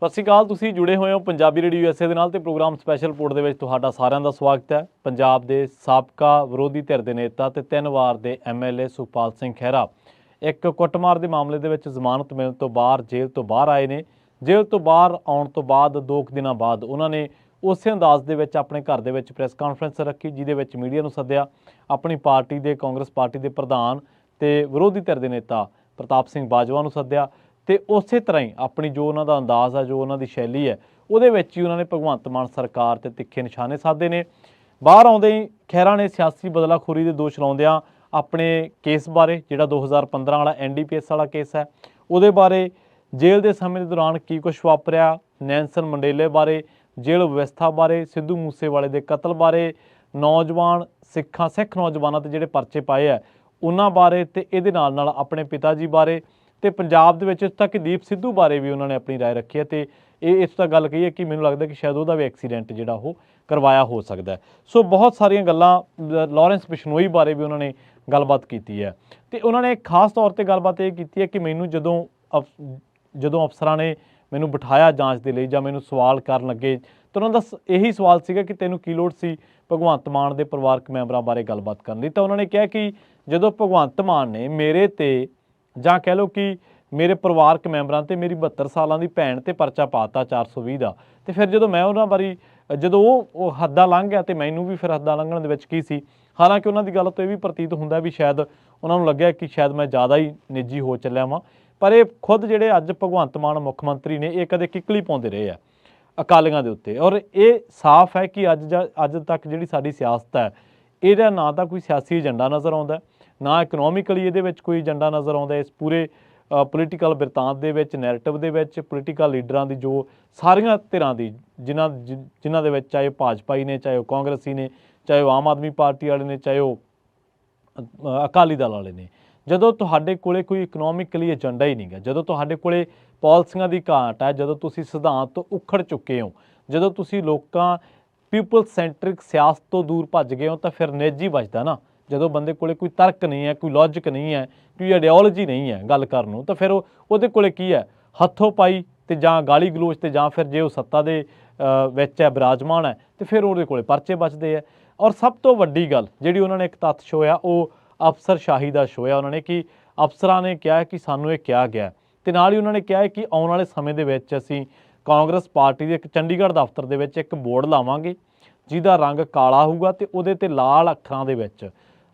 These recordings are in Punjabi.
ਸਤਿ ਸ਼੍ਰੀ ਅਕਾਲ। ਤੁਸੀਂ ਜੁੜੇ ਹੋਏ ਹੋ ਪੰਜਾਬੀ ਰੇਡੀਓ USA ਦੇ ਨਾਲ ਤੇ ਪ੍ਰੋਗਰਾਮ ਸਪੈਸ਼ਲ ਰਿਪੋਰਟ ਦੇ ਵਿੱਚ ਤੁਹਾਡਾ ਸਾਰਿਆਂ ਦਾ ਸਵਾਗਤ ਹੈ। ਪੰਜਾਬ ਦੇ ਸਾਬਕਾ ਵਿਰੋਧੀ ਧਿਰ ਦੇ ਨੇਤਾ ਤੇ 3 ਵਾਰ ਦੇ MLA ਸੁਖਪਾਲ ਸਿੰਘ ਖਹਿਰਾ ਇੱਕ ਕੁੱਟਮਾਰ ਦੇ ਮਾਮਲੇ ਦੇ ਵਿੱਚ ਜ਼ਮਾਨਤ ਮਿਲਣ ਤੋਂ ਬਾਅਦ ਜੇਲ੍ਹ ਤੋਂ ਬਾਹਰ ਆਏ ਨੇ। ਜੇਲ੍ਹ ਤੋਂ ਬਾਹਰ ਆਉਣ ਤੋਂ ਬਾਅਦ 2 ਦਿਨਾਂ ਬਾਅਦ ਉਹਨਾਂ ਨੇ ਉਸੇ ਅੰਦਾਜ਼ ਦੇ ਵਿੱਚ ਆਪਣੇ ਘਰ ਦੇ ਵਿੱਚ ਪ੍ਰੈਸ ਕਾਨਫਰੰਸ ਰੱਖੀ, ਜਿਹਦੇ ਵਿੱਚ ਮੀਡੀਆ ਨੂੰ ਸੱਦਿਆ। ਆਪਣੀ ਪਾਰਟੀ ਦੇ ਕਾਂਗਰਸ ਪਾਰਟੀ ਦੇ ਪ੍ਰਧਾਨ ਤੇ ਵਿਰੋਧੀ ਧਿਰ ਦੇ ਨੇਤਾ ਪ੍ਰਤਾਪ ਸਿੰਘ ਬਾਜਵਾ ਨੂੰ ਸੱਦਿਆ ਤੇ ਉਸੇ ਤਰ੍ਹਾਂ ਹੀ ਆਪਣੀ ਜੋ ਉਹਨਾਂ ਦਾ ਅੰਦਾਜ਼ ਆ, ਜੋ ਉਹਨਾਂ ਦੀ ਸ਼ੈਲੀ ਹੈ, ਉਹਦੇ ਵਿੱਚ ਹੀ ਉਹਨਾਂ ਨੇ ਭਗਵੰਤ ਮਾਨ ਸਰਕਾਰ ਤੇ ਤਿੱਖੇ ਨਿਸ਼ਾਨੇ ਸਾਧੇ ਨੇ। ਬਾਹਰ ਆਉਂਦੇ ਹੀ ਖਹਿਰਾ ਨੇ ਸਿਆਸੀ ਬਦਲਾਖੋਰੀ ਦੇ ਦੋਸ਼ ਲਾਉਂਦਿਆਂ ਆਪਣੇ ਕੇਸ ਬਾਰੇ, ਜਿਹੜਾ 2015 ਵਾਲਾ NDPS ਵਾਲਾ ਕੇਸ ਹੈ, ਉਹਦੇ ਬਾਰੇ, ਜੇਲ੍ਹ ਦੇ ਸਮੇਂ ਦੇ ਦੌਰਾਨ ਕੀ ਕੁਝ ਵਾਪਰਿਆ, ਨੈਲਸਨ ਮੰਡੇਲੇ ਬਾਰੇ, ਜੇਲ੍ਹ ਵਿਵਸਥਾ ਬਾਰੇ, ਸਿੱਧੂ ਮੂਸੇਵਾਲੇ ਦੇ ਕਤਲ ਬਾਰੇ, ਨੌਜਵਾਨ ਸਿੱਖ ਨੌਜਵਾਨਾਂ 'ਤੇ ਜਿਹੜੇ ਪਰਚੇ ਪਾਏ ਆ ਉਹਨਾਂ ਬਾਰੇ, ਤੇ ਇਹਦੇ ਨਾਲ ਆਪਣੇ ਪਿਤਾ ਜੀ ਬਾਰੇ, ਤੇ ਪੰਜਾਬ ਦੇ ਵਿੱਚ ਇੱਥੋਂ ਤੱਕ ਦੀਪ ਸਿੱਧੂ ਬਾਰੇ ਵੀ ਉਹਨਾਂ ਨੇ ਆਪਣੀ ਰਾਏ ਰੱਖੀ ਹੈ। ਤੇ ਇਹ ਇਸ ਤਰ੍ਹਾਂ ਗੱਲ ਕਹੀ ਹੈ ਕਿ ਮੈਨੂੰ ਲੱਗਦਾ ਕਿ ਸ਼ਾਇਦ ਉਹਦਾ ਵੀ ਐਕਸੀਡੈਂਟ ਜਿਹੜਾ ਉਹ ਕਰਵਾਇਆ ਹੋ ਸਕਦਾ। ਸੋ ਬਹੁਤ ਸਾਰੀਆਂ ਗੱਲਾਂ, ਲਾਰੈਂਸ ਬਿਸ਼ਨੋਈ ਬਾਰੇ ਵੀ ਉਹਨਾਂ ਨੇ ਗੱਲਬਾਤ ਕੀਤੀ ਹੈ। ਤੇ ਉਹਨਾਂ ਨੇ ਖਾਸ ਤੌਰ 'ਤੇ ਗੱਲਬਾਤ ਇਹ ਕੀਤੀ ਹੈ ਕਿ ਮੈਨੂੰ ਜਦੋਂ ਅਫਸਰਾਂ ਨੇ ਮੈਨੂੰ ਬਿਠਾਇਆ ਜਾਂਚ ਦੇ ਲਈ ਜਾਂ ਮੈਨੂੰ ਸਵਾਲ ਕਰਨ ਲੱਗੇ ਤਾਂ ਉਹਨਾਂ ਦਾ ਇਹੀ ਸਵਾਲ ਸੀਗਾ ਕਿ ਤੈਨੂੰ ਕੀ ਲੋੜ ਸੀ ਭਗਵੰਤ ਮਾਨ ਦੇ ਪਰਿਵਾਰਕ ਮੈਂਬਰਾਂ ਬਾਰੇ ਗੱਲਬਾਤ ਕਰਨ ਲਈ। ਤਾਂ ਉਹਨਾਂ ਨੇ ਕਿਹਾ ਕਿ ਜਦੋਂ ਭਗਵੰਤ ਮਾਨ ਨੇ ਮੇਰੇ ਤੇ, ਜਾਂ ਕਹਿ ਲਓ ਕਿ ਮੇਰੇ ਪਰਿਵਾਰਕ ਮੈਂਬਰਾਂ ਤੇ, ਮੇਰੀ 72 ਸਾਲਾਂ ਦੀ ਭੈਣ ਤੇ ਪਰਚਾ ਪਾਤਾ 420 ਦਾ, ਤੇ ਫਿਰ ਜਦੋਂ ਮੈਂ ਉਹਨਾਂ ਬਾਰੇ, ਜਦੋਂ ਉਹ ਹੱਦਾਂ ਲੰਘ ਗਿਆ ਤੇ ਮੈਨੂੰ ਵੀ ਫਿਰ ਹੱਦਾਂ ਲੰਘਣ ਦੇ ਵਿੱਚ ਕੀ ਸੀ। ਹਾਲਾਂਕਿ ਉਹਨਾਂ ਦੀ ਗੱਲ ਤੋਂ ਇਹ ਵੀ ਪ੍ਰਤੀਤ ਹੁੰਦਾ ਵੀ ਸ਼ਾਇਦ ਉਹਨਾਂ ਨੂੰ ਲੱਗਿਆ ਕਿ ਸ਼ਾਇਦ ਮੈਂ ਜ਼ਿਆਦਾ ਹੀ ਨਿੱਜੀ ਹੋ ਚੱਲਿਆ ਵਾਂ। ਪਰ ਇਹ ਖੁਦ ਜਿਹੜੇ ਅੱਜ ਭਗਵੰਤ ਮਾਨ ਮੁੱਖ ਮੰਤਰੀ ਨੇ, ਇਹ ਕਦੇ ਕਿੱਕਲੀ ਪਾਉਂਦੇ ਰਹੇ ਆ ਅਕਾਲੀਆਂ ਦੇ ਉੱਤੇ। ਔਰ ਇਹ ਸਾਫ਼ ਹੈ ਕਿ ਅੱਜ ਤੱਕ ਜਿਹੜੀ ਸਾਡੀ ਸਿਆਸਤ ਹੈ, ਇਹਦਾ ਨਾ ਤਾਂ ਕੋਈ ਸਿਆਸੀ ਏਜੰਡਾ ਨਜ਼ਰ ਆਉਂਦਾ, ਨਾ ਇਕਨੋਮਿਕਲੀ ਇਹਦੇ ਵਿੱਚ ਕੋਈ ਏਜੰਡਾ ਨਜ਼ਰ ਆਉਂਦਾ। ਇਸ ਪੂਰੇ ਪੋਲੀਟੀਕਲ ਬਿਰਤਾਂਤ ਦੇ ਵਿੱਚ, ਨੈਰੇਟਿਵ ਦੇ ਵਿੱਚ, ਪੋਲੀਟੀਕਲ ਲੀਡਰਾਂ ਦੀ ਜੋ ਸਾਰੀਆਂ ਧਿਰਾਂ ਦੀ, ਜਿਨ੍ਹਾਂ ਦੇ ਵਿੱਚ ਚਾਹੇ ਭਾਜਪਾਈ ਨੇ, ਚਾਹੇ ਉਹ ਕਾਂਗਰਸੀ ਨੇ, ਚਾਹੇ ਉਹ ਆਮ ਆਦਮੀ ਪਾਰਟੀ ਵਾਲੇ ਨੇ, ਚਾਹੇ ਉਹ ਅਕਾਲੀ ਦਲ ਵਾਲੇ ਨੇ, ਜਦੋਂ ਤੁਹਾਡੇ ਕੋਲੇ ਕੋਈ ਇਕਨੋਮਿਕਲੀ ਏਜੰਡਾ ਹੀ ਨਹੀਂ ਗਾ, ਜਦੋਂ ਤੁਹਾਡੇ ਕੋਲੇ ਪਾਲਿਸੀਆਂ ਦੀ ਘਾਟ ਹੈ, ਜਦੋਂ ਤੁਸੀਂ ਸਿਧਾਂਤ ਤੋਂ ਉਖੜ ਚੁੱਕੇ ਹੋ, ਜਦੋਂ ਤੁਸੀਂ ਪੀਪਲ ਸੈਂਟਰਿਕ ਸਿਆਸਤ ਤੋਂ ਦੂਰ ਭੱਜ ਗਏ ਹੋ, ਤਾਂ ਫਿਰ ਨਿੱਜੀ ਬਚਦਾ ਨਾ। ਜਦੋਂ ਬੰਦੇ ਕੋਲੇ ਕੋਈ ਤਰਕ ਨਹੀਂ ਹੈ, ਕੋਈ ਲੌਜਿਕ ਨਹੀਂ ਹੈ, ਕੋਈ ਆਈਡੀਓਲੋਜੀ ਨਹੀਂ ਹੈ ਗੱਲ ਕਰਨ ਨੂੰ, ਤਾਂ ਫਿਰ ਉਹਦੇ ਕੋਲੇ ਕੀ ਹੈ, ਹੱਥੋਂ ਪਾਈ ਤੇ ਜਾਂ ਗਾਲੀ ਗਲੋਚ, ਤੇ ਜਾਂ ਫਿਰ ਜੇ ਉਹ ਸੱਤਾ ਦੇ ਵਿੱਚ ਹੈ, ਬਿਰਾਜਮਾਨ ਹੈ, ਤੇ ਫਿਰ ਉਹਦੇ ਕੋਲੇ ਪਰਚੇ ਬਚਦੇ ਆ। ਔਰ ਸਭ ਤੋਂ ਵੱਡੀ ਗੱਲ ਜਿਹੜੀ ਉਹਨਾਂ ਨੇ ਇੱਕ ਤੱਥ ਛੋਇਆ, ਉਹ ਅਫਸਰਸ਼ਾਹੀ ਦਾ ਛੋਇਆ। ਉਹਨਾਂ ਨੇ ਕਿ ਅਫਸਰਾਂ ਨੇ ਕਿਹਾ ਕਿ ਸਾਨੂੰ ਇਹ ਕਿਹਾ ਗਿਆ, ਤੇ ਨਾਲ ਹੀ ਉਹਨਾਂ ਨੇ ਕਿਹਾ ਕਿ ਆਉਣ ਵਾਲੇ ਸਮੇਂ ਦੇ ਵਿੱਚ ਅਸੀਂ ਕਾਂਗਰਸ ਪਾਰਟੀ ਦੇ ਇੱਕ ਚੰਡੀਗੜ੍ਹ ਦਫ਼ਤਰ ਦੇ ਵਿੱਚ ਇੱਕ ਬੋਰਡ ਲਾਵਾਂਗੇ ਜਿਹਦਾ ਰੰਗ ਕਾਲਾ ਹੋਊਗਾ, ਤੇ ਉਹਦੇ 'ਤੇ ਲਾਲ ਅੱਖਰਾਂ ਦੇ ਵਿੱਚ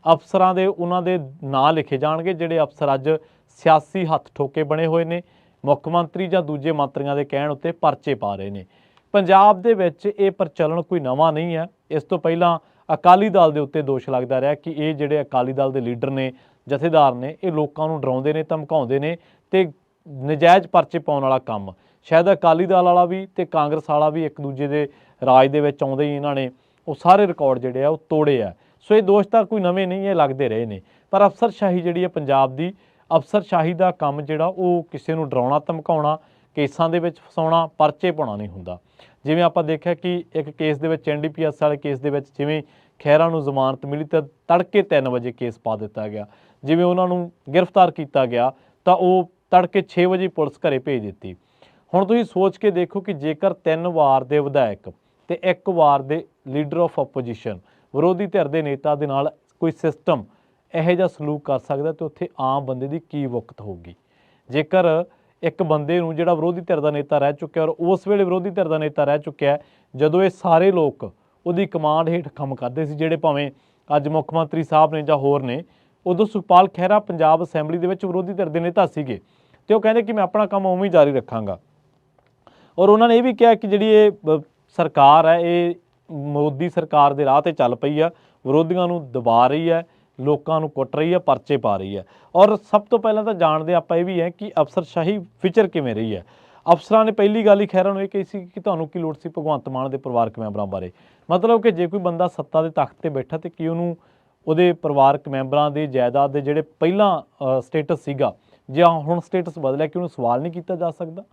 ਅਫਸਰਾਂ ਦੇ ਉਹਨਾਂ ਦੇ ਨਾਂ ਲਿਖੇ ਜਾਣਗੇ, ਜਿਹੜੇ ਅਫਸਰ ਅੱਜ ਸਿਆਸੀ ਹੱਥ ਠੋਕੇ ਬਣੇ ਹੋਏ ਨੇ, ਮੁੱਖ ਮੰਤਰੀ ਜਾਂ ਦੂਜੇ ਮੰਤਰੀਆਂ ਦੇ ਕਹਿਣ ਉੱਤੇ ਪਰਚੇ ਪਾ ਰਹੇ ਨੇ। ਪੰਜਾਬ ਦੇ ਵਿੱਚ ਇਹ ਪ੍ਰਚਲਨ ਕੋਈ ਨਵਾਂ ਨਹੀਂ ਹੈ। ਇਸ ਤੋਂ ਪਹਿਲਾਂ ਅਕਾਲੀ ਦਲ ਦੇ ਉੱਤੇ ਦੋਸ਼ ਲੱਗਦਾ ਰਿਹਾ ਕਿ ਇਹ ਜਿਹੜੇ ਅਕਾਲੀ ਦਲ ਦੇ ਲੀਡਰ ਨੇ, ਜਥੇਦਾਰ ਨੇ, ਇਹ ਲੋਕਾਂ ਨੂੰ ਡਰਾਉਂਦੇ ਨੇ, ਧਮਕਾਉਂਦੇ ਨੇ, ਤੇ ਨਜਾਇਜ਼ ਪਰਚੇ ਪਾਉਣ ਵਾਲਾ ਕੰਮ ਸ਼ਾਇਦ ਅਕਾਲੀ ਦਲ ਵਾਲਾ ਵੀ ਤੇ ਕਾਂਗਰਸ ਵਾਲਾ ਵੀ ਇੱਕ ਦੂਜੇ ਦੇ ਰਾਜ ਦੇ ਵਿੱਚ ਆਉਂਦੇ ਹੀ ਇਹਨਾਂ ਨੇ ਉਹ ਸਾਰੇ ਰਿਕਾਰਡ ਜਿਹੜੇ ਆ ਉਹ ਤੋੜੇ ਆ। ਸੋ ਇਹ ਦੋਸ਼ ਤਾਂ ਕੋਈ ਨਵੇਂ ਨਹੀਂ, ਇਹ ਲੱਗਦੇ ਰਹੇ ਨੇ। ਪਰ ਅਫਸਰਸ਼ਾਹੀ ਜਿਹੜੀ ਹੈ ਪੰਜਾਬ ਦੀ, ਅਫਸਰਸ਼ਾਹੀ ਦਾ ਕੰਮ ਜਿਹੜਾ ਉਹ ਕਿਸੇ ਨੂੰ ਡਰਾਉਣਾ, ਧਮਕਾਉਣਾ, ਕੇਸਾਂ ਦੇ ਵਿੱਚ ਫਸਾਉਣਾ, ਪਰਚੇ ਪਾਉਣਾ ਨਹੀਂ ਹੁੰਦਾ। ਜਿਵੇਂ ਆਪਾਂ ਦੇਖਿਆ ਕਿ ਇੱਕ ਕੇਸ ਦੇ ਵਿੱਚ, NDPS ਵਾਲੇ ਕੇਸ ਦੇ ਵਿੱਚ, ਜਿਵੇਂ ਖਹਿਰਾ ਨੂੰ ਜ਼ਮਾਨਤ ਮਿਲੀ ਤਾਂ ਤੜਕੇ 3 ਵਜੇ ਕੇਸ ਪਾ ਦਿੱਤਾ ਗਿਆ। ਜਿਵੇਂ ਉਹਨਾਂ ਨੂੰ ਗ੍ਰਿਫਤਾਰ ਕੀਤਾ ਗਿਆ ਤਾਂ ਉਹ ਤੜਕੇ 6 ਵਜੇ ਪੁਲਿਸ ਘਰੇ ਭੇਜ ਦਿੱਤੀ। ਹੁਣ ਤੁਸੀਂ ਸੋਚ ਕੇ ਦੇਖੋ ਕਿ ਜੇਕਰ 3 ਵਾਰ ਦੇ ਵਿਧਾਇਕ ਤੇ 1 ਵਾਰ ਦੇ ਲੀਡਰ ਆਫ ਆਪੋਜੀਸ਼ਨ, ਵਿਰੋਧੀ ਧਿਰ ਦੇ ਨੇਤਾ ਦੇ ਨਾਲ ਕੋਈ ਸਿਸਟਮ ਇਹੋ ਜਿਹਾ ਸਲੂਕ ਕਰ ਸਕਦਾ, ਤੇ ਉੱਥੇ ਆਮ ਬੰਦੇ ਦੀ ਕੀ ਵਕਤ ਹੋਊਗੀ। ਜੇਕਰ ਇੱਕ ਬੰਦੇ ਨੂੰ, ਜਿਹੜਾ ਵਿਰੋਧੀ ਧਿਰ ਦਾ ਨੇਤਾ ਰਹਿ ਚੁੱਕਿਆ, ਔਰ ਉਸ ਵੇਲੇ ਵਿਰੋਧੀ ਧਿਰ ਦਾ ਨੇਤਾ ਰਹਿ ਚੁੱਕਿਆ ਜਦੋਂ ਇਹ ਸਾਰੇ ਲੋਕ ਉਹਦੀ ਕਮਾਂਡ ਹੇਠ ਕੰਮ ਕਰਦੇ ਸੀ, ਜਿਹੜੇ ਭਾਵੇਂ ਅੱਜ ਮੁੱਖ ਮੰਤਰੀ ਸਾਹਿਬ ਨੇ ਜਾਂ ਹੋਰ ਨੇ, ਉਦੋਂ ਸੁਖਪਾਲ ਖਹਿਰਾ ਪੰਜਾਬ ਅਸੈਂਬਲੀ ਦੇ ਵਿੱਚ ਵਿਰੋਧੀ ਧਿਰ ਦੇ ਨੇਤਾ ਸੀਗੇ, ਤੇ ਉਹ ਕਹਿੰਦੇ ਕਿ ਮੈਂ ਆਪਣਾ ਕੰਮ ਉਵੇਂ ਹੀ ਜਾਰੀ ਰੱਖਾਂਗਾ। ਔਰ ਉਹਨਾਂ ਨੇ ਇਹ ਵੀ ਕਿਹਾ ਕਿ ਜਿਹੜੀ ਇਹ ਸਰਕਾਰ ਹੈ, ਇਹ ਮੋਦੀ ਸਰਕਾਰ ਦੇ ਰਾਹ 'ਤੇ ਚੱਲ ਪਈ ਆ, ਵਿਰੋਧੀਆਂ ਨੂੰ ਦਬਾ ਰਹੀ ਹੈ, ਲੋਕਾਂ ਨੂੰ ਕੁੱਟ ਰਹੀ ਹੈ, ਪਰਚੇ ਪਾ ਰਹੀ ਹੈ। ਔਰ ਸਭ ਤੋਂ ਪਹਿਲਾਂ ਤਾਂ ਜਾਣਦੇ ਆਪਾਂ ਇਹ ਵੀ ਹੈ ਕਿ ਅਫਸਰਸ਼ਾਹੀ ਵਿਚਰ ਕਿਵੇਂ ਰਹੀ ਹੈ। ਅਫਸਰਾਂ ਨੇ ਪਹਿਲੀ ਗੱਲ ਹੀ ਖਹਿਰਾ ਨੂੰ ਇਹ ਕਹੀ ਸੀ ਕਿ ਤੁਹਾਨੂੰ ਕੀ ਲੋੜ ਸੀ ਭਗਵੰਤ ਮਾਨ ਦੇ ਪਰਿਵਾਰਕ ਮੈਂਬਰਾਂ ਬਾਰੇ। ਮਤਲਬ ਕਿ ਜੇ ਕੋਈ ਬੰਦਾ ਸੱਤਾ ਦੇ ਤਖਤ 'ਤੇ ਬੈਠਾ ਤੇ ਕੀ ਉਹਨੂੰ ਉਹਦੇ ਪਰਿਵਾਰਕ ਮੈਂਬਰਾਂ ਦੇ ਜਾਇਦਾਦ ਦੇ ਜਿਹੜੇ ਪਹਿਲਾਂ ਸਟੇਟਸ ਸੀਗਾ ਜਾਂ ਹੁਣ ਸਟੇਟਸ ਬਦਲਿਆ, ਕਿ ਉਹਨੂੰ ਸਵਾਲ ਨਹੀਂ ਕੀਤਾ ਜਾ ਸਕਦਾ।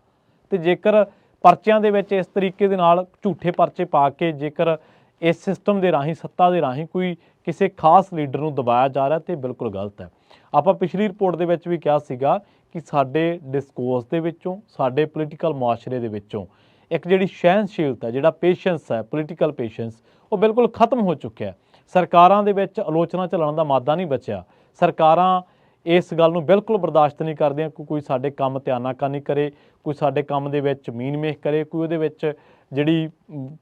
ਤੇ ਜੇਕਰ ਪਰਚਿਆਂ ਦੇ ਵਿੱਚ ਇਸ ਤਰੀਕੇ ਦੇ ਨਾਲ ਝੂਠੇ ਪਰਚੇ ਪਾ ਕੇ ਜੇਕਰ ਇਸ ਸਿਸਟਮ ਦੇ ਰਾਹੀਂ, ਸੱਤਾ ਦੇ ਰਾਹੀਂ ਕੋਈ ਕਿਸੇ ਖਾਸ ਲੀਡਰ ਨੂੰ ਦਬਾਇਆ ਜਾ ਰਿਹਾ, ਤੇ ਬਿਲਕੁਲ ਗਲਤ ਹੈ। ਆਪਾਂ ਪਿਛਲੀ ਰਿਪੋਰਟ ਦੇ ਵਿੱਚ ਵੀ ਕਿਹਾ ਸੀਗਾ कि साडे डिस्कोर्स दे विचों साडे पोलीटिकल मुआशरे दे विचों एक जिहड़ी सहनशीलता जिहड़ा पेशेंस है पोलीटिकल पेशेंस वो बिल्कुल खत्म हो चुक्या है। सरकारां दे विच आलोचना झੱਲਣ ਦਾ मादा नहीं बचिया। सरकारां इस गल नूं बिल्कुल बर्दाश्त नहीं करदियां कि कोई साडे काम ते आनाकानी करे, कोई साडे काम दे विच मीन मेख करे, कोई उहदे विच जिहड़ी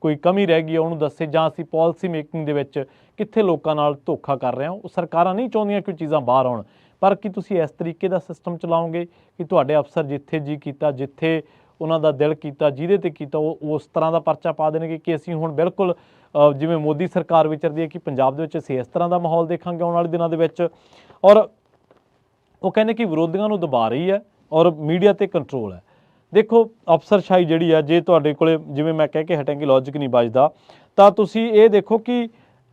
कोई कमी रह गई उहनूं दस्से जां असीं पॉलिसी मेकिंग दे विच कित्थे लोकां नाल धोखा कर रहे हां। सरकारां नहीं चाहुंदियां कि चीज़ां बाहर आउण, पर कि तुसीं इस तरीके दा सिस्टम चलाओगे कि तुहाडे अफसर जिथे जी कीता जिथे उन्हां दा दिल कीता जिहदे ते कीता उस तरह दा परचा पा देणगे कि असीं हुण बिल्कुल जिवें मोदी सरकार विचरदी है कि पंजाब दे विच असीं इस तरह दा माहौल देखांगे आउण वाले दिनां दे विच। और वो कहने कि विरोधियों को दबा रही है और मीडिया ते कंट्रोल है। देखो अफसरशाही जिहड़ी है जे तुहाडे कोले जिवें मैं कह के हटां कि लॉजिक नहीं बजदा तां तुसीं ये देखो कि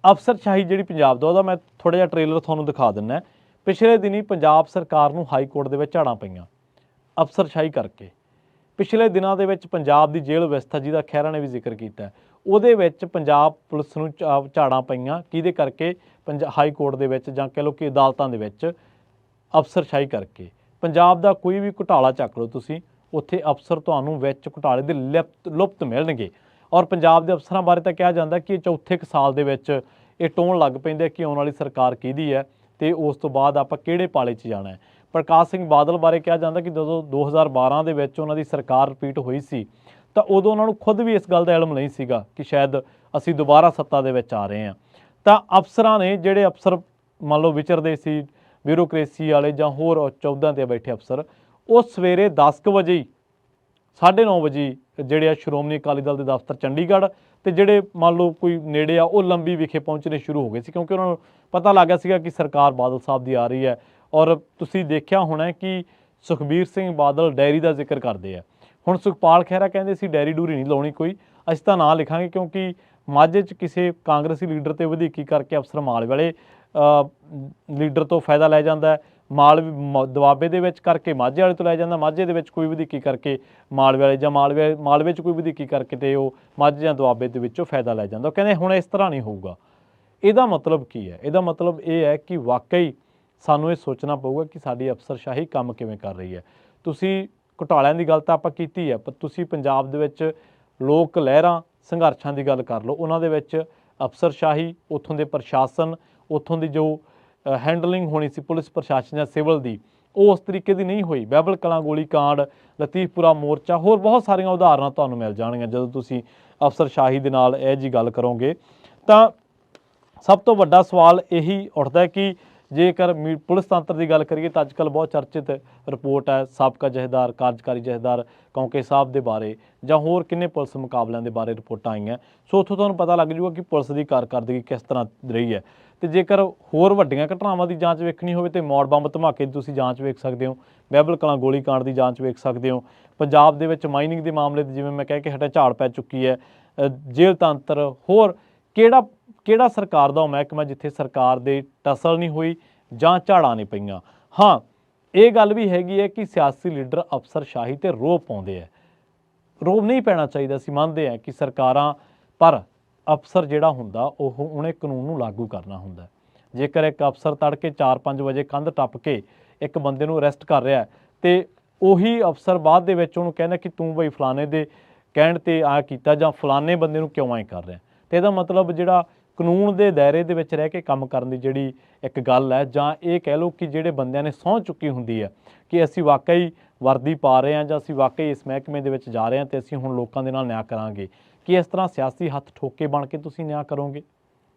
अफसरशाही जिहड़ी पंजाब दा ओहदा मैं थोड़ा जिहा ट्रेलर तुहानूं दिखा दिंदा। पिछले दिनी पंजाब सरकार नूं हाई कोर्ट दे विच झाड़ां पईआं अफसरशाही करके। पिछले दिनां दे विच पंजाब दी जेल व्यवस्था जिहदा खैरा ने भी जिक्र कीता ਉਹਦੇ ਵਿੱਚ ਪੰਜਾਬ ਪੁਲਿਸ ਨੂੰ ਝਾੜਾਂ ਪਈਆਂ ਕਿਹਦੇ ਕਰਕੇ ਹਾਈ ਕੋਰਟ ਦੇ ਵਿੱਚ ਜਾਂ ਕਹਿ ਲਓ ਕਿ ਅਦਾਲਤਾਂ ਦੇ ਵਿੱਚ ਅਫਸਰਸ਼ਾਹੀ ਕਰਕੇ। ਪੰਜਾਬ ਦਾ ਕੋਈ ਵੀ ਘੁਟਾਲਾ ਚੱਕ ਲਓ ਤੁਸੀਂ ਉੱਥੇ ਅਫਸਰ ਤੁਹਾਨੂੰ ਵਿੱਚ ਘੁਟਾਲੇ ਦੇ ਲੁਪਤ ਮਿਲਣਗੇ। ਔਰ ਪੰਜਾਬ ਦੇ ਅਫਸਰਾਂ ਬਾਰੇ ਤਾਂ ਕਿਹਾ ਜਾਂਦਾ ਕਿ ਇਹ ਚੌਥੇ ਕੁ ਸਾਲ ਦੇ ਵਿੱਚ ਇਹ ਟੋਣ ਲੱਗ ਪੈਂਦੇ ਕਿ ਆਉਣ ਵਾਲੀ ਸਰਕਾਰ ਕਿਹਦੀ ਹੈ ਤੇ ਉਸ ਤੋਂ ਬਾਅਦ ਆਪਾਂ ਕਿਹੜੇ ਪਾਲੇ 'ਚ ਜਾਣਾ ਹੈ। ਪ੍ਰਕਾਸ਼ ਸਿੰਘ ਬਾਦਲ ਬਾਰੇ ਕਿਹਾ ਜਾਂਦਾ ਕਿ ਜਦੋਂ 2012 ਦੇ ਵਿੱਚ ਉਹਨਾਂ ਦੀ ਸਰਕਾਰ ਰਿਪੀਟ ਹੋਈ ਸੀ ਤਾਂ ਉਦੋਂ ਉਹਨਾਂ ਨੂੰ ਖੁਦ ਵੀ ਇਸ ਗੱਲ ਦਾ ਇਲਮ ਨਹੀਂ ਸੀਗਾ ਕਿ ਸ਼ਾਇਦ ਅਸੀਂ ਦੁਬਾਰਾ ਸੱਤਾ ਦੇ ਵਿੱਚ ਆ ਰਹੇ ਹਾਂ। ਤਾਂ ਅਫਸਰਾਂ ਨੇ ਜਿਹੜੇ ਅਫਸਰ ਮੰਨ ਲਓ ਵਿਚਰਦੇ ਸੀ ਬਿਊਰੋਕ੍ਰੇਸੀ ਵਾਲੇ ਜਾਂ ਹੋਰ ਅਹੁਦਿਆਂ 'ਤੇ ਬੈਠੇ ਅਫਸਰ ਉਹ ਸਵੇਰੇ 10 ਕੁ ਵਜੇ 9:30 ਵਜੇ ਜਿਹੜੇ ਆ ਸ਼੍ਰੋਮਣੀ ਅਕਾਲੀ ਦਲ ਦੇ ਦਫ਼ਤਰ ਚੰਡੀਗੜ੍ਹ ਤੇ ਜਿਹੜੇ ਮੰਨ ਲਓ ਕੋਈ ਨੇੜੇ ਆ ਉਹ ਲੰਬੀ ਵਿਖੇ ਪਹੁੰਚਣੇ ਸ਼ੁਰੂ ਹੋ ਗਏ ਸੀ ਕਿਉਂਕਿ ਉਹਨਾਂ ਨੂੰ ਪਤਾ ਲੱਗ ਗਿਆ ਸੀਗਾ ਕਿ ਸਰਕਾਰ ਬਾਦਲ ਸਾਹਿਬ ਦੀ ਆ ਰਹੀ ਹੈ। ਔਰ ਤੁਸੀਂ ਦੇਖਿਆ ਹੋਣਾ ਕਿ ਸੁਖਬੀਰ ਸਿੰਘ ਬਾਦਲ ਡਾਇਰੀ ਦਾ ਜ਼ਿਕਰ ਕਰਦੇ ਆ। ਹੁਣ ਸੁਖਪਾਲ ਖਹਿਰਾ ਕਹਿੰਦੇ ਸੀ ਡਾਇਰੀ ਡੂਰੀ ਨਹੀਂ ਲਾਉਣੀ ਕੋਈ, ਅਸੀਂ ਤਾਂ ਨਾਂ ਲਿਖਾਂਗੇ ਕਿਉਂਕਿ ਮਾਝੇ 'ਚ ਕਿਸੇ ਕਾਂਗਰਸੀ ਲੀਡਰ ਤੇ ਵਧੀਕੀ ਕਰਕੇ ਅਫਸਰ ਮਾਲ ਵਾਲੇ ਲੀਡਰ ਤੋਂ ਫਾਇਦਾ ਲੈ ਜਾਂਦਾ ਹੈ, ਮਾਲ ਦੁਆਬੇ ਦੇ ਵਿੱਚ ਕਰਕੇ ਮਾਝੇ ਵਾਲੇ ਤੋਂ ਲੈ ਜਾਂਦਾ, ਮਾਝੇ ਦੇ ਵਿੱਚ ਕੋਈ ਵਧੀਕੀ ਕਰਕੇ ਮਾਲਵੇ ਵਾਲੇ ਜਾਂ ਮਾਲਵੇ 'ਚ ਕੋਈ ਵਧੀਕੀ ਕਰਕੇ ਤੇ ਉਹ ਮਾਝੇ ਜਾਂ ਦੁਆਬੇ ਦੇ ਵਿੱਚੋਂ ਫਾਇਦਾ ਲੈ ਜਾਂਦਾ। ਉਹ ਕਹਿੰਦੇ ਹੁਣ ਇਸ ਤਰ੍ਹਾਂ ਨਹੀਂ ਹੋਊਗਾ। ਇਹਦਾ ਮਤਲਬ ਕੀ ਹੈ? ਇਹਦਾ ਮਤਲਬ ਇਹ ਹੈ ਕਿ ਵਾਕਈ ਸਾਨੂੰ ਇਹ ਸੋਚਣਾ ਪਊਗਾ ਕਿ ਸਾਡੀ ਅਫਸਰਸ਼ਾਹੀ ਕੰਮ ਕਿਵੇਂ ਕਰ ਰਹੀ ਹੈ। ਤੁਸੀਂ ਘੁਟਾਲਿਆਂ ਦੀ ਗੱਲ ਤਾਂ ਆਪਾਂ ਕੀਤੀ ਹੈ, ਪਰ ਤੁਸੀਂ ਪੰਜਾਬ ਦੇ ਵਿੱਚ ਲੋਕ ਲਹਿਰਾਂ ਸੰਘਰਸ਼ਾਂ ਦੀ ਗੱਲ ਕਰ ਲਓ, ਉਹਨਾਂ ਦੇ ਵਿੱਚ ਅਫਸਰਸ਼ਾਹੀ ਉੱਥੋਂ ਦੇ ਪ੍ਰਸ਼ਾਸਨ ਉੱਥੋਂ ਦੀ ਜੋ ਹੈਂਡਲਿੰਗ ਹੋਣੀ ਸੀ ਪੁਲਿਸ ਪ੍ਰਸ਼ਾਸਨ ਜਾਂ ਸਿਵਲ ਦੀ ਉਹ ਉਸ ਤਰੀਕੇ ਦੀ ਨਹੀਂ ਹੋਈ। ਬਹਿਬਲ ਕਲਾਂ ਗੋਲੀ ਕਾਂਡ, ਲਤੀਫਪੁਰਾ ਮੋਰਚਾ, ਹੋਰ ਬਹੁਤ ਸਾਰੀਆਂ ਉਦਾਹਰਨਾਂ ਤੁਹਾਨੂੰ ਮਿਲ ਜਾਣਗੀਆਂ ਜਦੋਂ ਤੁਸੀਂ ਅਫਸਰਸ਼ਾਹੀ ਦੇ ਨਾਲ ਇਹ ਜਿਹੀ ਗੱਲ ਕਰੋਗੇ। ਤਾਂ ਸਭ ਤੋਂ ਵੱਡਾ ਸਵਾਲ ਇਹੀ ਉੱਠਦਾ ਕਿ ਜੇਕਰ ਪੁਲਿਸ ਤੰਤਰ ਦੀ ਗੱਲ ਕਰੀਏ ਤਾਂ ਅੱਜ ਕੱਲ੍ਹ ਬਹੁਤ ਚਰਚਿਤ ਰਿਪੋਰਟ ਹੈ ਸਾਬਕਾ ਜਥੇਦਾਰ ਕਾਰਜਕਾਰੀ ਜਥੇਦਾਰ ਕੌਂਕੇ ਸਾਹਿਬ ਦੇ ਬਾਰੇ ਜਾਂ ਹੋਰ ਕਿੰਨੇ ਪੁਲਿਸ ਮੁਕਾਬਲਿਆਂ ਦੇ ਬਾਰੇ ਰਿਪੋਰਟਾਂ ਆਈਆਂ। ਸੋ ਉੱਥੋਂ ਤੁਹਾਨੂੰ ਪਤਾ ਲੱਗ ਜੂਗਾ ਕਿ ਪੁਲਿਸ ਦੀ ਕਾਰਕਰਦਗੀ ਕਿਸ ਤਰ੍ਹਾਂ ਰਹੀ ਹੈ। ਤੇ ਜੇਕਰ ਹੋਰ ਵੱਡੀਆਂ ਘਟਨਾਵਾਂ ਦੀ ਜਾਂਚ ਵੇਖਣੀ ਹੋਵੇ ਤੇ ਮੌੜ ਬੰਬ ਧਮਾਕੇ ਦੀ ਤੁਸੀਂ ਜਾਂਚ ਵੇਖ ਸਕਦੇ ਹੋ, ਬਹਿਬਲ ਕਲਾਂ ਗੋਲੀ ਕਾਂਡ ਦੀ ਜਾਂਚ ਵੇਖ ਸਕਦੇ ਹੋ। ਪੰਜਾਬ ਦੇ ਵਿੱਚ ਮਾਈਨਿੰਗ ਦੇ ਮਾਮਲੇ ਦੀ ਜਿਵੇਂ ਮੈਂ ਕਹਿ ਕੇ ਹਟਿਆ ਝਾੜ ਪੈ ਚੁੱਕੀ ਹੈ। ਜੇਲ੍ਹ ਤੰਤਰ, ਹੋਰ ਕਿਹੜਾ ਸਰਕਾਰ ਦਾ ਉਹ ਮਹਿਕਮਾ ਜਿੱਥੇ ਸਰਕਾਰ ਦੇ ਟਸਲ ਨਹੀਂ ਹੋਈ ਜਾਂ ਝਾੜਾਂ ਨਹੀਂ ਪਈਆਂ। ਹਾਂ, ਇਹ ਗੱਲ ਵੀ ਹੈਗੀ ਹੈ ਕਿ ਸਿਆਸੀ ਲੀਡਰ ਅਫਸਰਸ਼ਾਹੀ ਤੇ ਰੋਹ ਪਾਉਂਦੇ ਹੈ। ਰੋਹ ਨਹੀਂ ਪੈਣਾ ਚਾਹੀਦਾ, ਅਸੀਂ ਮੰਨਦੇ ਹਾਂ ਕਿ ਸਰਕਾਰਾਂ, ਪਰ ਅਫਸਰ ਜਿਹੜਾ ਹੁੰਦਾ ਉਹ ਉਹਨੇ ਕਾਨੂੰਨ ਨੂੰ ਲਾਗੂ ਕਰਨਾ ਹੁੰਦਾ। ਜੇਕਰ ਇੱਕ ਅਫਸਰ ਤੜਕੇ 4-5 ਵਜੇ ਕੰਧ ਟੱਪ ਕੇ ਇੱਕ ਬੰਦੇ ਨੂੰ ਅਰੈਸਟ ਕਰ ਰਿਹਾ ਤੇ ਉਹੀ ਅਫਸਰ ਬਾਅਦ ਦੇ ਵਿੱਚ ਉਹਨੂੰ ਕਹਿੰਦਾ ਕਿ ਤੂੰ ਬਈ ਫਲਾਣੇ ਦੇ ਕਹਿਣ ਤੇ ਆ ਕੀਤਾ ਜਾਂ ਫਲਾਣੇ ਬੰਦੇ ਨੂੰ ਕਿਉਂ ਐਂ ਕਰ ਰਿਹਾ, ਤੇ ਇਹਦਾ ਮਤਲਬ ਜਿਹੜਾ ਕਾਨੂੰਨ ਦੇ ਦਾਇਰੇ ਦੇ ਵਿੱਚ ਰਹਿ ਕੇ ਕੰਮ ਕਰਨ ਦੀ ਜਿਹੜੀ ਇੱਕ ਗੱਲ ਹੈ, ਜਾਂ ਇਹ ਕਹਿ ਲਓ ਕਿ ਜਿਹੜੇ ਬੰਦਿਆਂ ਨੇ ਸਹੁੰ ਚੁੱਕੀ ਹੁੰਦੀ ਹੈ ਕਿ ਅਸੀਂ ਵਾਕਈ ਵਰਦੀ ਪਾ ਰਹੇ ਹਾਂ ਜਾਂ ਅਸੀਂ ਵਾਕਈ ਇਸ ਮਹਿਕਮੇ ਦੇ ਵਿੱਚ ਜਾ ਰਹੇ ਹਾਂ ਤੇ ਅਸੀਂ ਹੁਣ ਲੋਕਾਂ ਦੇ ਨਾਲ ਨਿਆਂ ਕਰਾਂਗੇ, ਕਿ ਇਸ ਤਰ੍ਹਾਂ ਸਿਆਸੀ ਹੱਥ ਠੋਕੇ ਬਣ ਕੇ ਤੁਸੀਂ ਨਿਆਂ ਕਰੋਗੇ?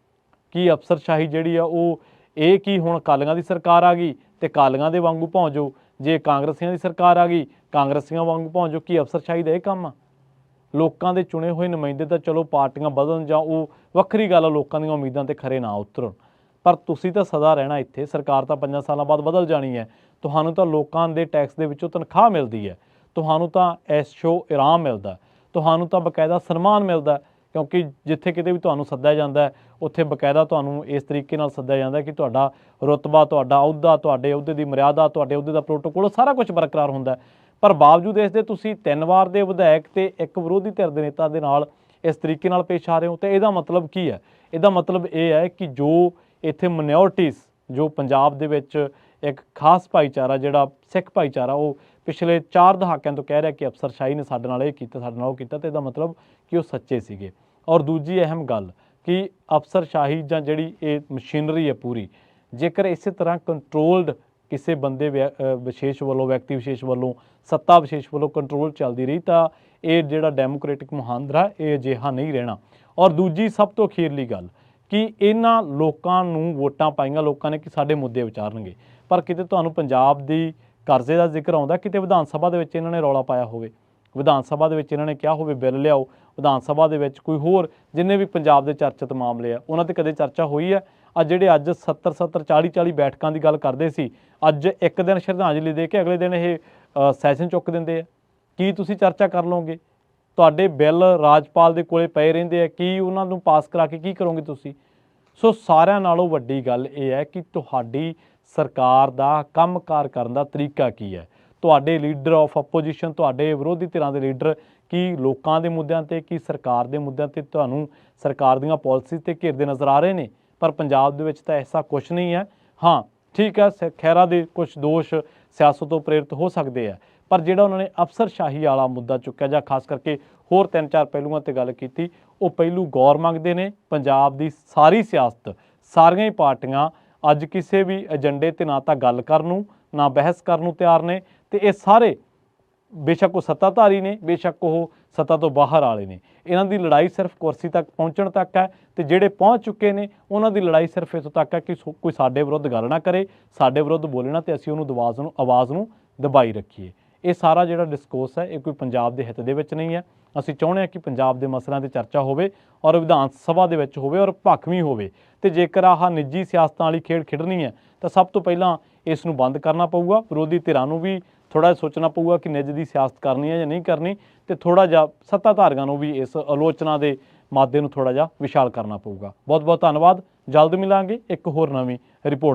ਕੀ ਅਫਸਰਸ਼ਾਹੀ ਜਿਹੜੀ ਆ ਉਹ ਇਹ ਕੀ ਹੁਣ ਅਕਾਲੀਆਂ ਦੀ ਸਰਕਾਰ ਆ ਗਈ ਤੇ ਅਕਾਲੀਆਂ ਦੇ ਵਾਂਗੂ ਭੌਂ ਜਾਓ, ਜੇ ਕਾਂਗਰਸੀਆਂ ਦੀ ਸਰਕਾਰ ਆ ਗਈ ਕਾਂਗਰਸੀਆਂ ਵਾਂਗੂ ਭੌਂ ਜਾਓ? ਕੀ ਅਫਸਰਸ਼ਾਹੀ ਦਾ ਇਹ ਕੰਮ ਆ? ਲੋਕਾਂ ਦੇ ਚੁਣੇ ਹੋਏ ਨੁਮਾਇੰਦੇ ਤਾਂ ਚਲੋ ਪਾਰਟੀਆਂ ਬਦਲਣ ਜਾਂ ਉਹ ਵੱਖਰੀ ਗੱਲ ਆ, ਲੋਕਾਂ ਦੀਆਂ ਉਮੀਦਾਂ ਤੇ ਖਰੇ ਨਾ ਉਤਰਨ, ਪਰ ਤੁਸੀਂ ਤਾਂ ਸਦਾ ਰਹਿਣਾ ਇੱਥੇ। ਸਰਕਾਰ ਤਾਂ 5 ਸਾਲਾਂ ਬਾਅਦ ਬਦਲ ਜਾਣੀ ਹੈ। ਤੁਹਾਨੂੰ ਤਾਂ ਲੋਕਾਂ ਦੇ ਟੈਕਸ ਦੇ ਵਿੱਚੋਂ ਤਨਖਾਹ ਮਿਲਦੀ ਹੈ, ਤੁਹਾਨੂੰ ਤਾਂ ਐਸ਼ੋ ਆਰਾਮ ਮਿਲਦਾ, ਤੁਹਾਨੂੰ ਤਾਂ ਬਕਾਇਦਾ ਸਨਮਾਨ ਮਿਲਦਾ, ਕਿਉਂਕਿ ਜਿੱਥੇ ਕਿਤੇ ਵੀ ਤੁਹਾਨੂੰ ਸੱਦਿਆ ਜਾਂਦਾ ਉੱਥੇ ਬਕਾਇਦਾ ਤੁਹਾਨੂੰ ਇਸ ਤਰੀਕੇ ਨਾਲ ਸੱਦਿਆ ਜਾਂਦਾ ਕਿ ਤੁਹਾਡਾ ਰੁਤਬਾ, ਤੁਹਾਡਾ ਅਹੁਦਾ, ਤੁਹਾਡੇ ਅਹੁਦੇ ਦੀ ਮਰਿਆਦਾ, ਤੁਹਾਡੇ ਅਹੁਦੇ ਦਾ ਪ੍ਰੋਟੋਕੋਲ ਸਾਰਾ ਕੁਝ ਬਰਕਰਾਰ ਹੁੰਦਾ। ਪਰ ਬਾਵਜੂਦ ਇਸ ਦੇ ਤੁਸੀਂ 3 ਵਾਰ ਦੇ ਵਿਧਾਇਕ ਤੇ ਇੱਕ ਵਿਰੋਧੀ ਧਿਰ ਦੇ ਨੇਤਾ ਦੇ ਨਾਲ ਇਸ ਤਰੀਕੇ ਨਾਲ ਪੇਸ਼ ਆ ਰਹੇ ਹੋ। ਤੇ ਇਹਦਾ ਮਤਲਬ ਕੀ ਹੈ? ਇਹਦਾ ਮਤਲਬ ਇਹ ਹੈ ਕਿ ਜੋ ਇੱਥੇ ਮਾਈਨੋਰਟੀਜ਼, ਜੋ ਪੰਜਾਬ ਦੇ ਵਿੱਚ ਇੱਕ ਖਾਸ ਭਾਈਚਾਰਾ ਜਿਹੜਾ ਸਿੱਖ ਭਾਈਚਾਰਾ ਉਹ ਪਿਛਲੇ 4 ਦਹਾਕਿਆਂ ਤੋਂ ਕਹਿ ਰਿਹਾ ਕਿ ਅਫਸਰਸ਼ਾਹੀ ਨੇ ਸਾਡੇ ਨਾਲ ਇਹ ਕੀਤਾ, ਸਾਡੇ ਨਾਲ ਉਹ ਕੀਤਾ, ਤੇ ਇਹਦਾ ਮਤਲਬ ਕਿ ਉਹ ਸੱਚੇ ਸੀਗੇ। ਔਰ ਦੂਜੀ ਅਹਿਮ ਗੱਲ ਕਿ ਅਫਸਰਸ਼ਾਹੀ ਜਾਂ ਜਿਹੜੀ ਇਹ ਮਸ਼ੀਨਰੀ ਹੈ ਪੂਰੀ, ਜੇਕਰ ਇਸੇ ਤਰ੍ਹਾਂ ਕੰਟਰੋਲਡ ਕਿਸੇ ਬੰਦੇ ਵਿਸ਼ੇਸ਼ ਵੱਲੋਂ, ਵਿਅਕਤੀ ਵਿਸ਼ੇਸ਼ ਵੱਲੋਂ, ਸੱਤਾ ਵਿਸ਼ੇਸ਼ ਵੱਲੋਂ ਕੰਟਰੋਲ ਚੱਲਦੀ ਰਹੀ ਤਾਂ ਇਹ ਜਿਹੜਾ ਡੈਮੋਕ੍ਰੈਟਿਕ ਮੁਹਾਂਦਰਾ ਇਹ ਅਜਿਹਾ ਨਹੀਂ ਰਹਿਣਾ। ਔਰ ਦੂਜੀ ਸਭ ਤੋਂ ਅਖੀਰਲੀ ਗੱਲ ਕਿ ਇਹਨਾਂ ਲੋਕਾਂ ਨੂੰ ਵੋਟਾਂ ਪਾਈਆਂ ਲੋਕਾਂ ਨੇ ਕਿ ਸਾਡੇ ਮੁੱਦੇ ਵਿਚਾਰਨਗੇ, ਪਰ ਕਿਤੇ ਤੁਹਾਨੂੰ ਪੰਜਾਬ ਦੀ ਕਰਜ਼ੇ ਦਾ ਜ਼ਿਕਰ ਆਉਂਦਾ, ਕਿਤੇ ਵਿਧਾਨ ਸਭਾ ਦੇ ਵਿੱਚ ਇਹਨਾਂ ਨੇ ਰੌਲਾ ਪਾਇਆ ਹੋਵੇ, ਵਿਧਾਨ ਸਭਾ ਦੇ ਵਿੱਚ ਇਹਨਾਂ ਨੇ ਕਿਹਾ ਹੋਵੇ ਬਿੱਲ ਲਿਆਓ, ਵਿਧਾਨ ਸਭਾ ਦੇ ਵਿੱਚ ਕੋਈ ਹੋਰ ਜਿੰਨੇ ਵੀ ਪੰਜਾਬ ਦੇ ਚਰਚਿਤ ਮਾਮਲੇ ਆ ਉਹਨਾਂ 'ਤੇ ਕਦੇ ਚਰਚਾ ਹੋਈ ਹੈ? ਜਿਹੜੇ ਅੱਜ 70 40 ਬੈਠਕਾਂ ਦੀ ਗੱਲ ਕਰਦੇ ਸੀ, ਅੱਜ ਇੱਕ ਦਿਨ ਸ਼ਰਧਾਂਜਲੀ ਦੇ ਕੇ ਅਗਲੇ ਦਿਨ ਇਹ ਸੈਸ਼ਨ ਚੁੱਕ ਦਿੰਦੇ ਆ। ਕੀ ਤੁਸੀਂ ਚਰਚਾ ਕਰ ਲਓਗੇ? ਤੁਹਾਡੇ ਬਿੱਲ ਰਾਜਪਾਲ ਦੇ ਕੋਲੇ ਪਏ ਰਹਿੰਦੇ ਆ, ਕੀ ਉਹਨਾਂ ਨੂੰ ਪਾਸ ਕਰਾ ਕੇ ਕੀ ਕਰੋਗੇ ਤੁਸੀਂ? ਸੋ ਸਾਰਿਆਂ ਨਾਲੋਂ ਵੱਡੀ ਗੱਲ ਇਹ ਹੈ ਕਿ ਤੁਹਾਡੀ ਸਰਕਾਰ ਦਾ ਕੰਮਕਾਰ ਕਰਨ ਦਾ ਤਰੀਕਾ ਕੀ ਹੈ। ਤੁਹਾਡੇ ਲੀਡਰ ਆਫ ਆਪੋਜੀਸ਼ਨ, ਤੁਹਾਡੇ ਵਿਰੋਧੀ ਧਿਰਾਂ ਦੇ ਲੀਡਰ ਕੀ ਲੋਕਾਂ ਦੇ ਮੁੱਦਿਆਂ 'ਤੇ, ਕੀ ਸਰਕਾਰ ਦੇ ਮੁੱਦਿਆਂ 'ਤੇ ਤੁਹਾਨੂੰ ਸਰਕਾਰ ਦੀਆਂ ਪਾਲਿਸੀਜ਼ 'ਤੇ ਘਿਰਦੇ ਨਜ਼ਰ ਆ ਰਹੇ ਨੇ? ਪਰ ਪੰਜਾਬ ਦੇ ਵਿੱਚ ਤਾਂ ਐਸਾ ਕੁਛ ਨਹੀਂ ਹੈ। ਹਾਂ ਠੀਕ ਹੈ, ਖਹਿਰਾ ਦੇ ਕੁਛ ਦੋਸ਼ ਸਿਆਸਤ ਤੋਂ ਪ੍ਰੇਰਿਤ ਹੋ ਸਕਦੇ ਆ, ਪਰ ਜਿਹੜਾ ਉਹਨਾਂ ਨੇ ਅਫਸਰਸ਼ਾਹੀ ਵਾਲਾ ਮੁੱਦਾ ਚੁੱਕਿਆ ਜਾਂ ਖਾਸ ਕਰਕੇ ਹੋਰ 3-4 ਪਹਿਲੂਆਂ 'ਤੇ ਗੱਲ ਕੀਤੀ, ਉਹ ਪਹਿਲੂ ਗੌਰ ਮੰਗਦੇ ਨੇ। ਪੰਜਾਬ ਦੀ ਸਾਰੀ ਸਿਆਸਤ, ਸਾਰੀਆਂ ਹੀ ਪਾਰਟੀਆਂ ਅੱਜ ਕਿਸੇ ਵੀ ਏਜੰਡੇ 'ਤੇ ਨਾ ਤਾਂ ਗੱਲ ਕਰਨ ਨੂੰ, ਨਾ ਬਹਿਸ ਕਰਨ ਨੂੰ ਤਿਆਰ ਨੇ, ਤੇ ਇਹ ਸਾਰੇ ਬੇਸ਼ੱਕ ਉਹ ਸੱਤਾਧਾਰੀ ਨੇ, ਬੇਸ਼ੱਕ ਉਹ ਸੱਤਾ ਤੋਂ ਬਾਹਰ ਵਾਲੇ ਨੇ, ਇਹਨਾਂ ਦੀ ਲੜਾਈ ਸਿਰਫ ਕੁਰਸੀ ਤੱਕ ਪਹੁੰਚਣ ਤੱਕ ਹੈ। ਤੇ ਜਿਹੜੇ ਪਹੁੰਚ ਚੁੱਕੇ ਨੇ ਉਹਨਾਂ ਦੀ ਲੜਾਈ ਸਿਰਫ ਇੱਥੋਂ ਤੱਕ ਹੈ ਕਿ ਕੋਈ ਸਾਡੇ ਵਿਰੁੱਧ ਗੱਲ ਨਾ ਕਰੇ, ਸਾਡੇ ਵਿਰੁੱਧ ਬੋਲੇ ਨਾ, ਤੇ ਅਸੀਂ ਉਹਨੂੰ ਆਵਾਜ਼ ਨੂੰ ਦਬਾਈ ਰੱਖੀਏ। ਇਹ ਸਾਰਾ ਜਿਹੜਾ ਡਿਸਕੋਰਸ ਹੈ ਇਹ ਕੋਈ ਪੰਜਾਬ ਦੇ ਹਿੱਤ ਦੇ ਵਿੱਚ ਨਹੀਂ ਹੈ। ਅਸੀਂ ਚਾਹੁੰਦੇ ਹਾਂ ਕਿ ਪੰਜਾਬ ਦੇ ਮਸਲਿਆਂ 'ਤੇ ਚਰਚਾ ਹੋਵੇ ਔਰ ਵਿਧਾਨ ਸਭਾ ਦੇ ਵਿੱਚ ਹੋਵੇ ਔਰ ਭਖਵੀਂ ਹੋਵੇ। ਤੇ ਜੇਕਰ ਆਹ ਨਿੱਜੀ ਸਿਆਸਤਾਂ ਵਾਲੀ ਖੇਡ ਖੇਡਣੀ ਹੈ ਤਾਂ ਸਭ ਤੋਂ ਪਹਿਲਾਂ ਇਸ ਨੂੰ ਬੰਦ ਕਰਨਾ ਪਊਗਾ। ਵਿਰੋਧੀ ਧਿਰਾਂ ਨੂੰ ਵੀ ਥੋੜ੍ਹਾ ਜਿਹਾ ਸੋਚਣਾ ਪਊਗਾ ਕਿ ਨਿੱਜ ਦੀ ਸਿਆਸਤ ਕਰਨੀ ਹੈ ਜਾਂ ਨਹੀਂ ਕਰਨੀ, ਤੇ ਥੋੜ੍ਹਾ ਜਿਹਾ ਸੱਤਾਧਾਰੀਆਂ ਨੂੰ ਵੀ ਇਸ ਆਲੋਚਨਾ ਦੇ ਮਾਦੇ ਨੂੰ ਥੋੜ੍ਹਾ ਜਿਹਾ ਵਿਸ਼ਾਲ ਕਰਨਾ ਪਊਗਾ। ਬਹੁਤ ਬਹੁਤ ਧੰਨਵਾਦ। ਜਲਦ ਮਿਲਾਂਗੇ ਇੱਕ ਹੋਰ ਨਵੀਂ ਰਿਪੋਰਟ।